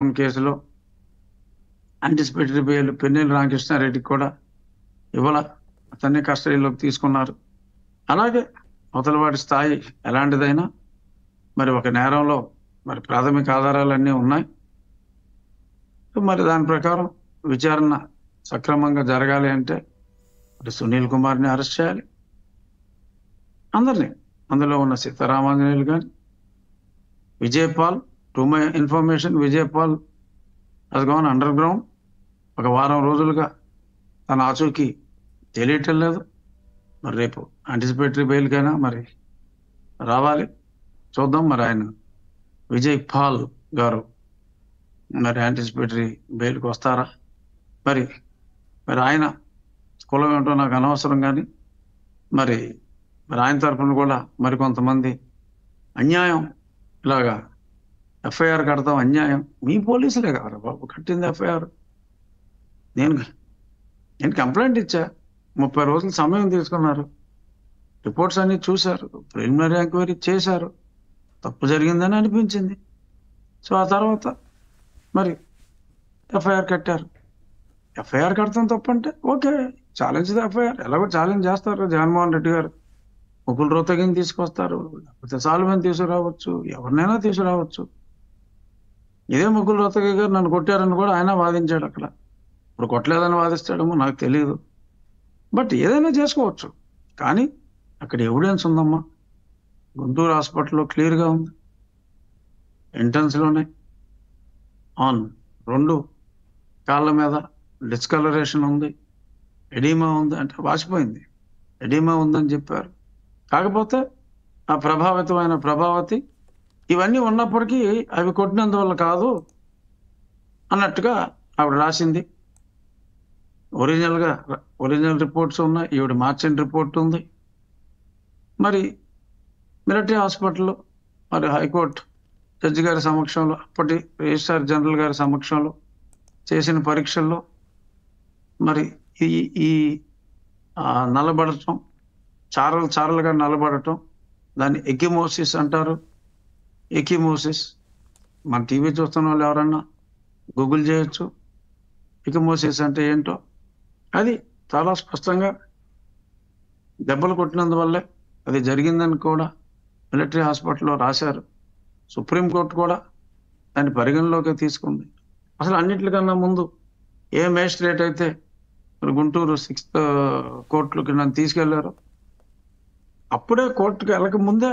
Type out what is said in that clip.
కేసులో anticipatory bail Pinnelli రామకృష్ణారెడ్డికి కూడా ఇవాళ అతన్ని కస్టడీలోకి తీసుకున్నారు. అలాగే అవతలవాడి స్థాయి ఎలాంటిదైనా మరి ఒక నేరంలో మరి ప్రాథమిక ఆధారాలన్నీ ఉన్నాయి. మరి దాని ప్రకారం విచారణ సక్రమంగా జరగాలి అంటే మరి సునీల్ కుమార్ని అరెస్ట్ చేయాలి. అందరినీ, అందులో ఉన్న సీతారామాంజనేయులు కానీ, Vijaypal, to my information Vijaypal has gone under ground. ఒక వారం రోజులుగా తన ఆచూకీ తెలియటం లేదు. మరి రేపు యాంటిసిపేటరీ బెయిల్కైనా మరి రావాలి. చూద్దాం మరి ఆయన విజయ్ పాల్ గారు మరి యాంటిసిపేటరీ బెయిల్కి వస్తారా? మరి మరి ఆయన కులం ఏంటో నాకు అనవసరం, కానీ మరి మరి ఆయన తరఫున కూడా మరికొంతమంది అన్యాయం ఇలాగా ఎఫ్ఐఆర్ కడతాం, అన్యాయం మీ పోలీసులే కదా బాబు కట్టింది ఎఫ్ఐఆర్. నేను కంప్లైంట్ ఇచ్చా, 30 రోజులు సమయం తీసుకున్నారు, రిపోర్ట్స్ అన్ని చూశారు, ప్రిలిమినరీ ఎంక్వైరీ చేశారు, తప్పు జరిగిందని అనిపించింది. సో ఆ తర్వాత మరి ఎఫ్ఐఆర్ కట్టారు. ఎఫ్ఐఆర్ కడతాం తప్పంటే ఓకే, ఛాలెంజ్ ఎఫ్ఐఆర్ ఎలాగో ఛాలెంజ్ చేస్తారు. జగన్మోహన్ రెడ్డి గారు ముకుల్ రోహతగిని తీసుకొస్తారు, లేకపోతే సాల్వెన్ తీసుకురావచ్చు, ఎవరినైనా తీసుకురావచ్చు. ఇదే ముకుల్ రోహతగి గారు నన్ను కొట్టారని కూడా ఆయన వాదించాడు అక్కడ. ఇప్పుడు కొట్టలేదని వాదిస్తాడేమో నాకు తెలియదు, బట్ ఏదైనా చేసుకోవచ్చు. కానీ అక్కడ ఎవిడెన్స్ ఉందమ్మా. గుంటూరు హాస్పిటల్లో క్లియర్గా ఉంది, ఎంట్రన్స్లోనే ఆన్ 2 కాళ్ళ మీద డిస్కలరేషన్ ఉంది, ఎడీమా ఉంది, అంటే వాచిపోయింది, ఎడీమా ఉందని చెప్పారు. కాకపోతే ఆ ప్రభావితమైన ప్రభావతి ఇవన్నీ ఉన్నప్పటికీ అవి కొట్టినందువల్ల కాదు అన్నట్టుగా ఆవిడ రాసింది. ఒరిజినల్ రిపోర్ట్స్ ఉన్నాయి, ఈవిడ మార్చిన రిపోర్ట్ ఉంది. మరి మిలిటరీ హాస్పిటల్లో మరి హైకోర్టు జడ్జి గారి సమక్షంలో, అప్పటి రిజిస్ట్రార్ జనరల్ గారి సమక్షంలో చేసిన పరీక్షల్లో మరి ఈ నల్లబడటం, చారలుగా నల్లబడటం, దాన్ని ఎకిమోసిస్ అంటారు. ఎకిమోసిస్ మన టీవీ చూస్తున్న వాళ్ళు ఎవరన్నా గూగుల్ చేయొచ్చు, ఎకిమోసిస్ అంటే ఏంటో. అది చాలా స్పష్టంగా దెబ్బలు కొట్టినందువల్లే అది జరిగిందని కూడా మిలిటరీ హాస్పిటల్లో రాశారు. సుప్రీంకోర్టు కూడా దాన్ని పరిగణలోకి తీసుకుంది. అసలు అన్నిటికన్నా ముందు ఏ మేజిస్ట్రేట్ అయితే గుంటూరు 6th కోర్టులోకి నన్ను తీసుకెళ్లారు, అప్పుడే కోర్టుకు వెళ్ళక ముందే